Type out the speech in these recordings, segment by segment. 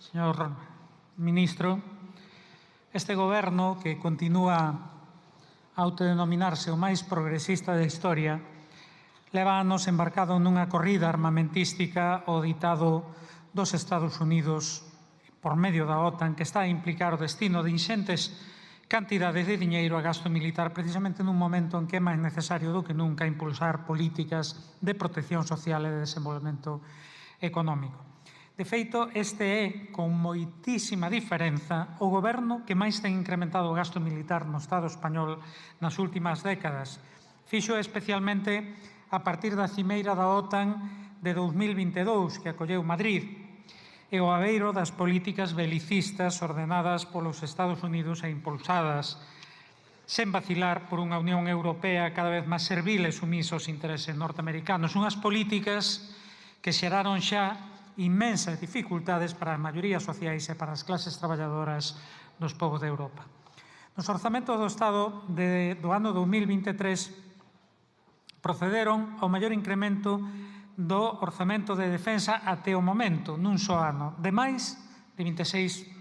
Señor Ministro, este goberno, que continúa a autodenominarse o máis progresista da historia, leva anos embarcado nunha corrida armamentística ao ditado dos Estados Unidos por medio da OTAN, que está a implicar o destino de inxentes cantidades de diñeiro a gasto militar precisamente nun momento en que é máis necesario do que nunca impulsar políticas de protección social e de desenvolvemento económico. De feito, este é, con moitísima diferenza, o goberno que máis ten incrementado o gasto militar no Estado español nas últimas décadas. Fixo especialmente a partir da cimeira da OTAN de 2022, que acolleu Madrid, e o abeiro das políticas belicistas ordenadas polos Estados Unidos e impulsadas sen vacilar por unha Unión Europea cada vez máis servil e sumisa aos intereses norteamericanos. Unhas políticas que xeraron xa inmensas dificultades para as maiorías sociais e para as clases traballadoras dos povos de Europa. Nos orzamentos do Estado do ano 2023 procederon ao maior incremento do orzamento de defensa até o momento, nun só ano, de máis de 26%,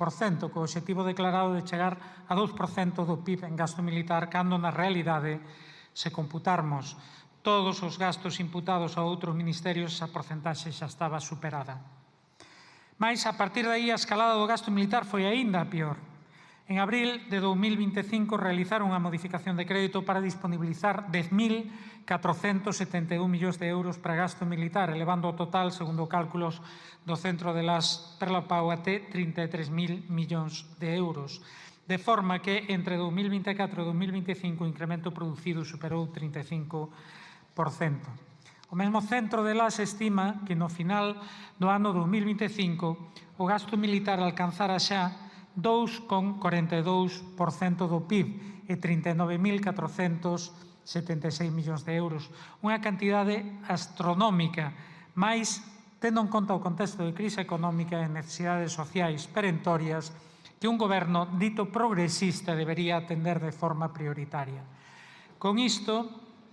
co obxectivo declarado de chegar a 2% do PIB en gasto militar, cando na realidade, se computarmos todos os gastos imputados a outros ministerios, esa porcentaxe xa estaba superada. Mais, a partir de aí, a escalada do gasto militar foi aínda pior. En abril de 2025 realizaron unha modificación de crédito para disponibilizar 10.471 millóns de euros para gasto militar, elevando o total, segundo cálculos do Centro de las Perlopau, até 33.000 millóns de euros. De forma que, entre 2024 e 2025, o incremento producido superou 35%. O mesmo Centro de las estima que no final do ano 2025 o gasto militar alcanzara xa 2,42% do PIB e 39.476 millóns de euros. Unha cantidade astronómica, mais tendo en conta o contexto de crise económica e necesidades sociais perentorias que un goberno dito progresista debería atender de forma prioritaria. Con isto,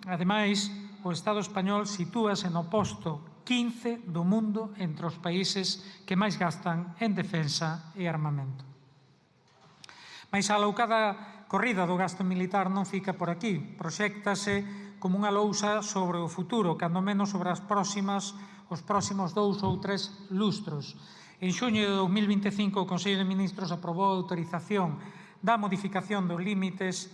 ademais, o Estado español sitúase no posto 15 do mundo entre os países que máis gastan en defensa e armamento. Mais a aloucada corrida do gasto militar non fica por aquí. Proxéctase como unha lousa sobre o futuro, cando menos sobre os próximos 2 ou 3 lustros. En xuño de 2025, o Consello de Ministros aprobou a autorización da modificación dos límites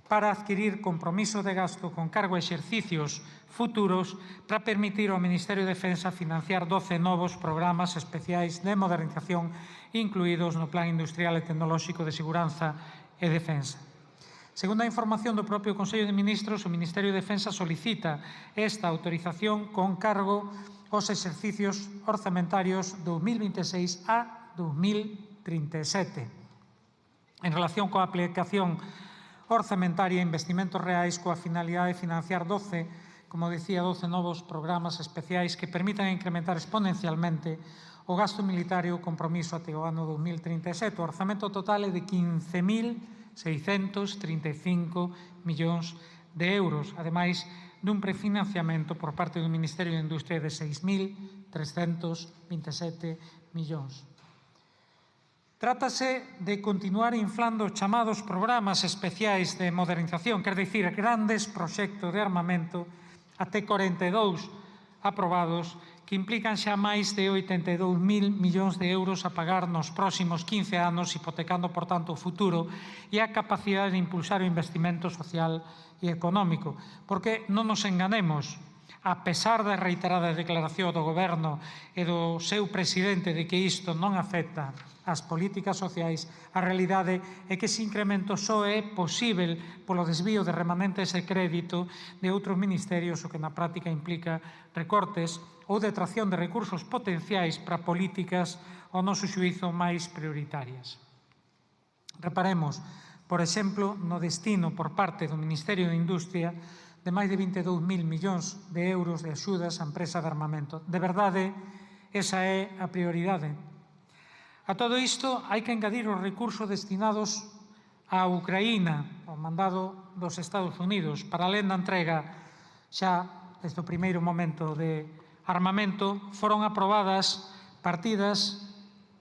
para adquirir compromiso de gasto con cargo a exercicios futuros para permitir ao Ministerio de Defensa financiar 12 novos programas especiais de modernización incluídos no Plan Industrial e Tecnolóxico de Seguranza e Defensa. Segundo a información do propio Consello de Ministros, o Ministerio de Defensa solicita esta autorización con cargo aos exercicios orzamentarios 2026 a 2037. En relación coa aplicación orzamentaria e investimentos reais coa finalidade de financiar 12 novos programas especiais que permitan incrementar exponencialmente o gasto militar e o compromiso até o ano 2037. O orzamento total é de 15.635 millóns de euros, ademais dun prefinanciamento por parte do Ministerio de Industria de 6.327 millóns. Trátase de continuar inflando os chamados programas especiais de modernización, quer dicir, grandes proxectos de armamento, até 42 aprobados, que implican xa máis de 82.000 millóns de euros a pagar nos próximos 15 anos, hipotecando, por tanto, o futuro e a capacidade de impulsar o investimento social e económico. Porque non nos enganemos, a pesar da reiterada declaración do Goberno e do seu presidente de que isto non afecta as políticas sociais, a realidade é que ese incremento só é posível polo desvío de remanentes de crédito de outros ministerios, o que na práctica implica recortes ou detracción de recursos potenciais para políticas ao noso xuízo máis prioritarias. Reparemos, por exemplo, no destino por parte do Ministerio de Industria de máis de 22.000 millóns de euros de axudas a empresas de armamento. De verdade, esa é a prioridade. A todo isto hai que engadir os recursos destinados a Ucraína, ao mandado dos Estados Unidos, para alén da entrega xa desde o primeiro momento de armamento, foron aprobadas partidas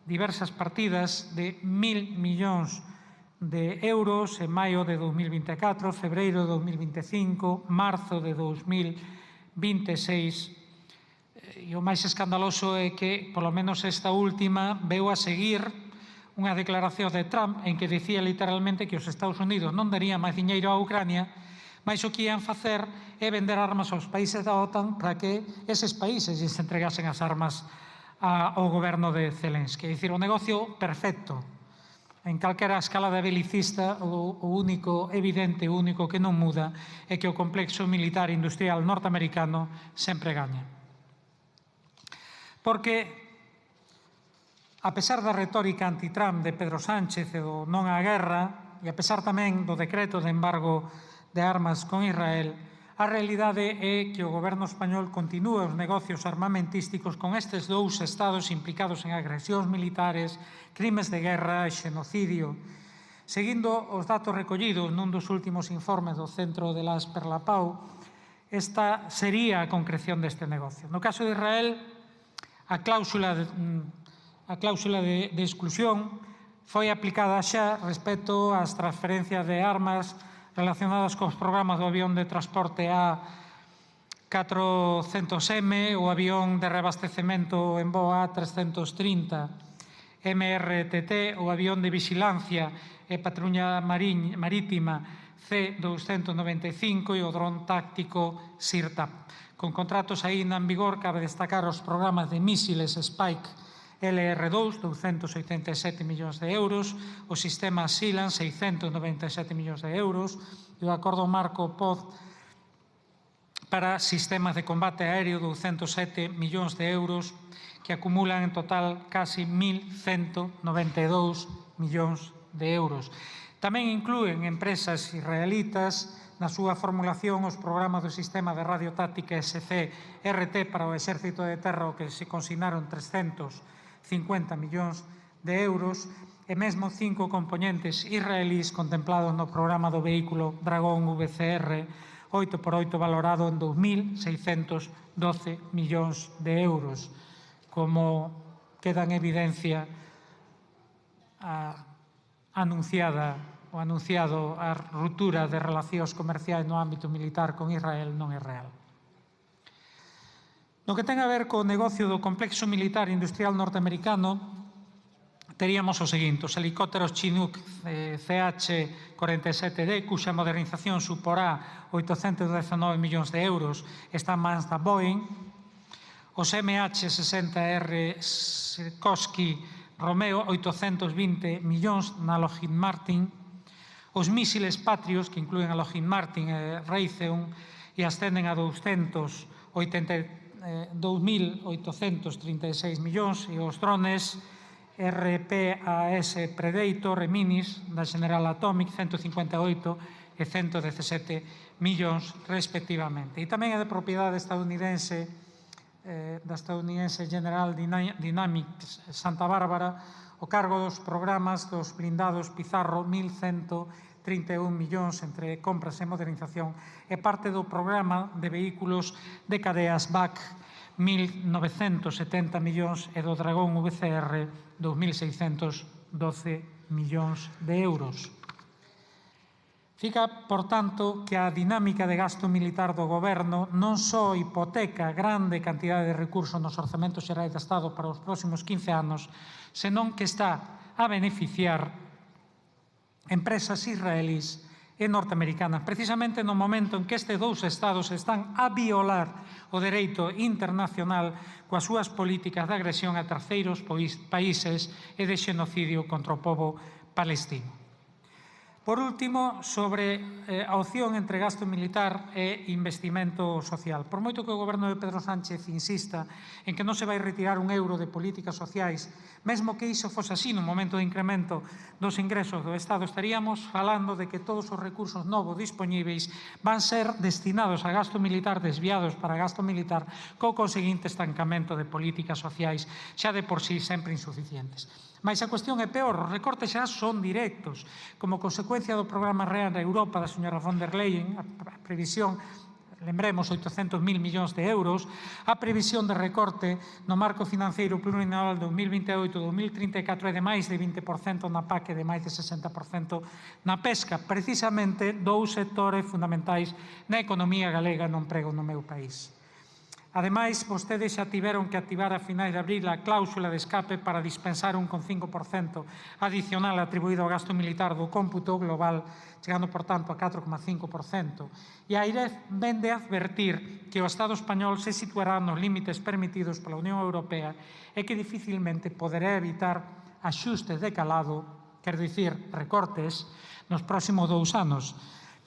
diversas partidas de 1.000 millóns de euros en maio de 2024, febreiro de 2025, marzo de 2026. E o máis escandaloso é que, polo menos esta última, veu a seguir unha declaración de Trump en que dicía literalmente que os Estados Unidos non darían máis diñeiro a Ucrania, mas o que ian facer é vender armas aos países da OTAN para que eses países lles entregasen as armas ao goberno de Zelensky. É dicir, o negocio perfecto. En calquera escala de belicista, o único evidente, o único que non muda é que o complexo militar industrial norteamericano sempre gaña. Porque, a pesar da retórica anti-Trump de Pedro Sánchez e do non á guerra, e a pesar tamén do decreto de embargo de armas con Israel, a realidade é que o goberno español continúa os negocios armamentísticos con estes dous estados implicados en agresións militares, crimes de guerra e xenocidio. Seguindo os datos recollidos nun dos últimos informes do Centro de las Perlapau, esta sería a concreción deste negocio. No caso de Israel, a cláusula de exclusión foi aplicada xa respecto ás transferencias de armas relacionadas cos programas do avión de transporte A400M, o avión de reabastecemento en voo A330, MRTT, o avión de vigilancia e patrulla marítima C295 e o dron táctico SIRTAP. Con contratos aínda en vigor, cabe destacar os programas de mísiles Spike LR2, 287 millóns de euros, o sistema SILAN, 697 millóns de euros, e o acordo marco POD para sistemas de combate aéreo, 207 millóns de euros, que acumulan en total casi 1.192 millóns de euros. Tamén inclúen empresas israelitas na súa formulación os programas do sistema de radiotáctica SC-RT para o Exército de Terra, que se consignaron 350 millóns de euros, e mesmo 5 componentes israelís contemplados no programa do vehículo Dragón VCR 8x8 valorado en 2.612 millóns de euros. Como queda en evidencia, anunciado a ruptura de relacións comerciais no ámbito militar con Israel non é real. No que ten a ver co negocio do complexo militar industrial norteamericano, teríamos o seguinte: os helicópteros Chinook CH-47D, cuxa modernización suporá 819 millóns de euros, están mans da Boeing; os MH-60R Sikorsky Romeo, 820 millóns na Lockheed Martin; os mísiles Patriot, que incluen a Lockheed Martin e Raytheon, e ascenden a 2.836 millóns, e os drones RPAS Predator e Minis da General Atomic, 158 e 117 millóns respectivamente. E tamén é de propiedade estadounidense General Dynamics Santa Bárbara o cargo dos programas dos blindados Pizarro, 1.131 millóns entre compras e modernización, e parte do programa de vehículos de cadeas BAC, 1.970 millóns, e do Dragón VCR, 2.612 millóns de euros. Fica, por tanto, que a dinámica de gasto militar do Goberno non só hipoteca grande cantidade de recursos nos orzamentos xerais do Estado para os próximos 15 anos, senón que está a beneficiar empresas israelís e norteamericanas, precisamente no momento en que estes dous estados están a violar o dereito internacional coas súas políticas de agresión a terceiros países e de xenocidio contra o pobo palestino. Por último, sobre a opción entre gasto militar e investimento social. Por moito que o goberno de Pedro Sánchez insista en que non se vai retirar un euro de políticas sociais, mesmo que iso fose así no momento de incremento dos ingresos do Estado, estaríamos falando de que todos os recursos novos dispoñíveis van ser destinados a gasto militar, desviados para gasto militar, co conseguinte estancamento de políticas sociais xa de por sí sempre insuficientes. Mais a cuestión é peor, os recortes xa son directos. Como consecuencia do programa Real da Europa da señora von der Leyen, a previsión lembremos, 800.000 millóns de euros, a previsión de recorte no marco financeiro plurianual 2028-2034 é de máis de 20% na PAC e de máis de 60% na pesca, precisamente dous sectores fundamentais na economía galega e no emprego no meu país. Ademais, vostedes xa tiveron que activar a finais de abril a cláusula de escape para dispensar un 5% adicional atribuído ao gasto militar do cómputo global, chegando, por tanto, a 4,5%. E a AIREF vén de advertir que o Estado español se situará nos límites permitidos pola Unión Europea e que dificilmente poderá evitar axustes de calado, quer dicir, recortes, nos próximos 2 anos.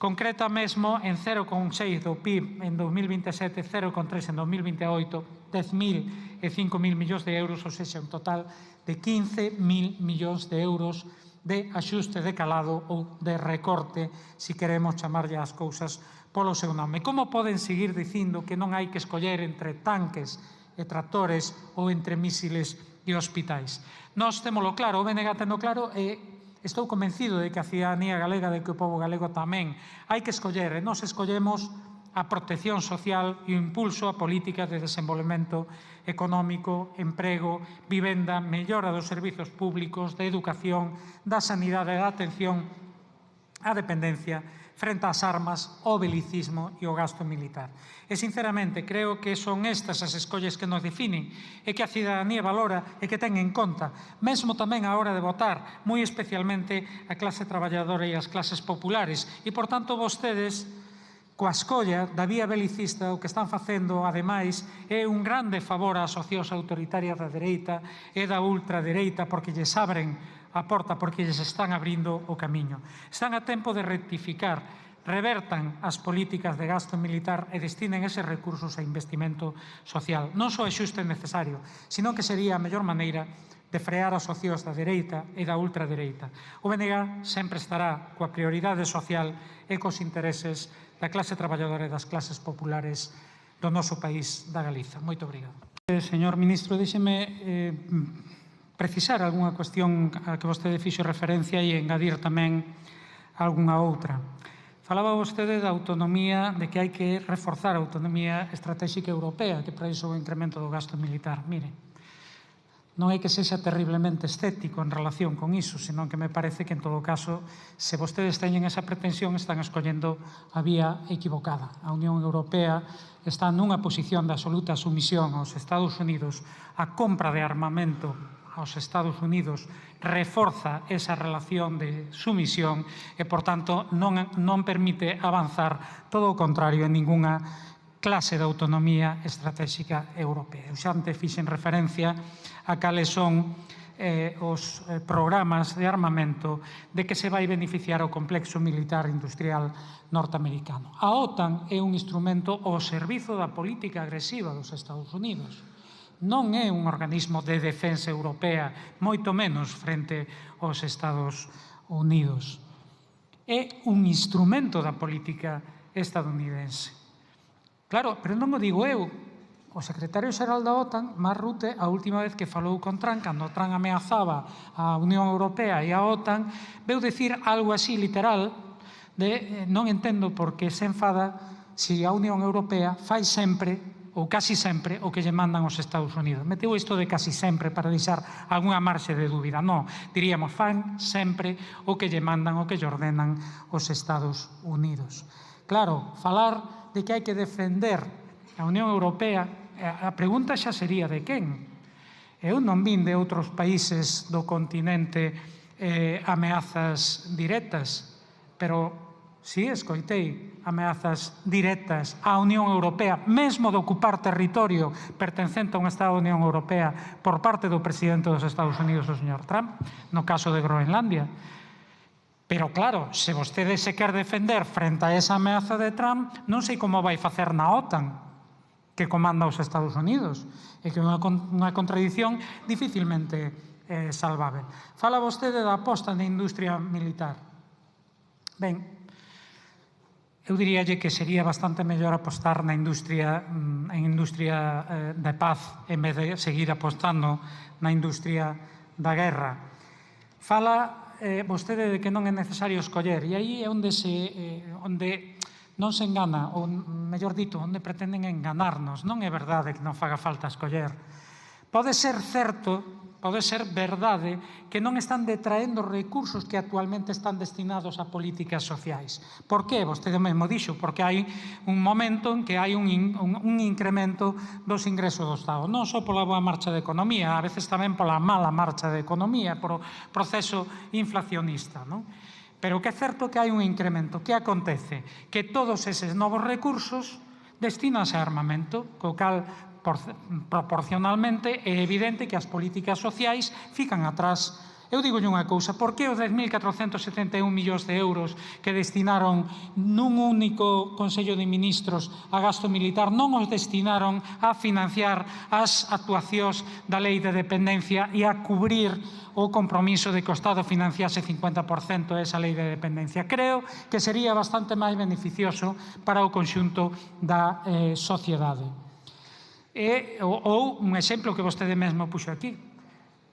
Concreta mesmo en 0,6 do PIB en 2027, 0,3 en 2028, 10.000 e 5.000 millóns de euros, ou seja, un total de 15.000 millóns de euros de axuste de calado ou de recorte, se queremos chamarlle as cousas polo seu nome. Como poden seguir dicindo que non hai que escoller entre tanques e tractores ou entre mísiles e hospitais? Nós témolo claro, o BNG teno claro e estou convencido de que a cidadanía galega, de que o pobo galego tamén, hai que escoller, e nós escollemos a protección social e o impulso a políticas de desenvolvemento económico, emprego, vivenda, mellora dos servizos públicos, de educación, da sanidade, da atención á dependencia, frente ás armas, ao belicismo e ao gasto militar. E, sinceramente, creo que son estas as escolles que nos definen e que a cidadanía valora e que ten en conta, mesmo tamén a hora de votar, moi especialmente a clase traballadora e as clases populares. E, por tanto, vostedes, coa escolla da vía belicista, o que están facendo, ademais, é un grande favor ás socios autoritarias da dereita e da ultradereita, porque lles abren a porta, porque lles están abrindo o camiño. Están a tempo de rectificar, revertan as políticas de gasto militar e destinen eses recursos a investimento social. Non só é xusto e necesario, sino que sería a mellor maneira de frear as socios da dereita e da ultradereita. O BNG sempre estará coa prioridade social e cos intereses da clase traballadora e das clases populares do noso país, da Galiza. Moito obrigado. Señor Ministro, déxeme precisar algunha cuestión a que vostede fixo referencia e engadir tamén algunha outra. Falaba vostede da autonomía, de que hai que reforzar a autonomía estratégica europea, que para iso o incremento do gasto militar. Mire, non é que sexa terriblemente escéptico en relación con iso, senón que me parece que, en todo caso, se vostedes teñen esa pretensión, están escollendo a vía equivocada. A Unión Europea está nunha posición de absoluta sumisión aos Estados Unidos. A compra de armamento aos Estados Unidos reforza esa relación de sumisión e, por tanto, non permite avanzar, todo o contrario, en ningunha clase de autonomía estratégica europea. Eu xa antes fixen referencia a cales son os programas de armamento de que se vai beneficiar o complexo militar industrial norteamericano. A OTAN é un instrumento ao servizo da política agresiva dos Estados Unidos. Non é un organismo de defensa europea, moito menos frente aos Estados Unidos. É un instrumento da política estadounidense. Claro, pero non o digo eu. O secretario xeral da OTAN, Mark Rutte, a última vez que falou con Trump, cando Trump ameazaba a Unión Europea e a OTAN, veu dicir algo así literal de non entendo por que se enfada se a Unión Europea fai sempre ou casi sempre o que lle mandan os Estados Unidos. Meteu isto de casi sempre para deixar algunha marxe de dúbida. Non, diríamos, fan sempre o que lle mandan, o que lle ordenan os Estados Unidos. Claro, falar de que hai que defender a Unión Europea, a pregunta xa sería de quen? Eu non vin de outros países do continente ameazas directas, pero si escoitei ameazas directas á Unión Europea, mesmo de ocupar territorio pertencente a un Estado da Unión Europea por parte do presidente dos Estados Unidos, o señor Trump, no caso de Groenlandia. Pero claro, se vostede se quer defender frente a esa ameaza de Trump, non sei como vai facer na OTAN, que comanda os Estados Unidos, e que é unha contradición dificilmente salvável. Fala vostede da aposta na industria militar. Ben, eu diríalle que sería bastante mellor apostar na industria de paz en vez de seguir apostando na industria da guerra. Fala vostede de que non é necesario escoller, e aí é onde non se engana, ou mellor dito, onde pretenden enganarnos. Non é verdade que non faga falta escoller. Pode ser certo, pode ser verdade que non están detraendo recursos que actualmente están destinados a políticas sociais. Por que? Vostede mesmo dixo, porque hai un momento en que hai un incremento dos ingresos do Estado. Non só pola boa marcha da economía, a veces tamén pola mala marcha da economía, por o proceso inflacionista, non? Pero o que é certo que hai un incremento. Que acontece? Que todos eses novos recursos destinanse a armamento, co cal proporcionalmente é evidente que as políticas sociais fican atrás. Eu digo unha cousa, por que os 10.471 millóns de euros que destinaron nun único Consello de Ministros a gasto militar non os destinaron a financiar as actuacións da Lei de Dependencia e a cubrir o compromiso de que o Estado financiase 50% esa Lei de Dependencia? Creo que sería bastante máis beneficioso para o conxunto da sociedade. Ou un exemplo que vostede mesmo puxo aquí,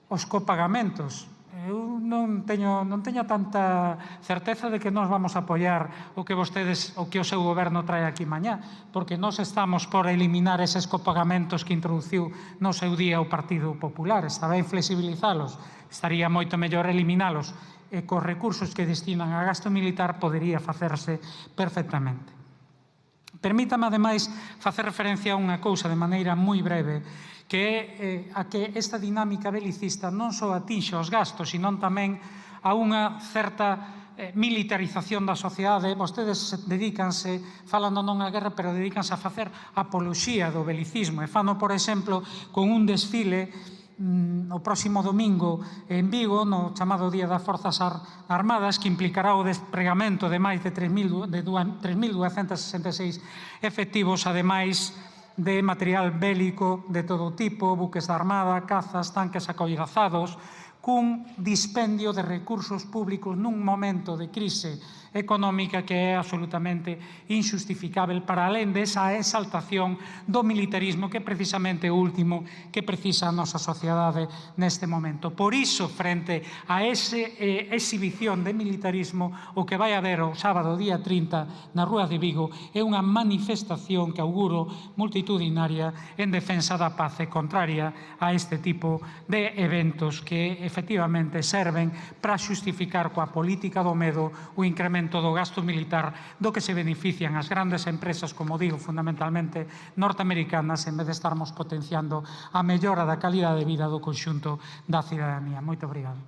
os copagamentos. Eu non teño tanta certeza de que nós vamos a apoiar o que vostedes, o que o seu goberno trae aquí mañá, porque nós estamos por eliminar eses copagamentos que introduciu no seu día o Partido Popular. Está ben flexibilizalos, estaría moito mellor eliminalos, e cos recursos que destinan a gasto militar podería facerse perfectamente. Permítame, ademais, facer referencia a unha cousa de maneira moi breve, que é a que esta dinámica belicista non só atinxe os gastos, senón tamén a unha certa militarización da sociedade. Vostedes dedícanse, falando non á guerra, pero dedícanse a facer apoloxía do belicismo. E fano, por exemplo, con un desfile o próximo domingo en Vigo, no chamado Día das Forzas Armadas, que implicará o despregamento de máis de 3.266 efectivos, ademais de material bélico de todo tipo, buques da Armada, cazas, tanques acoirazados, cun dispendio de recursos públicos nun momento de crise económica que é absolutamente injustificável, para alén desa exaltación do militarismo que é precisamente o último que precisa a nosa sociedade neste momento. Por iso, frente a esa exhibición de militarismo, o que vai haber o sábado día 30 na Rúa de Vigo é unha manifestación que auguro multitudinaria en defensa da paz e contraria a este tipo de eventos que efectivamente serven para xustificar coa política do medo o incremento do gasto militar do que se benefician as grandes empresas, como digo, fundamentalmente norteamericanas, en vez de estarmos potenciando a mellora da calidade de vida do conxunto da cidadanía. Moito obrigado.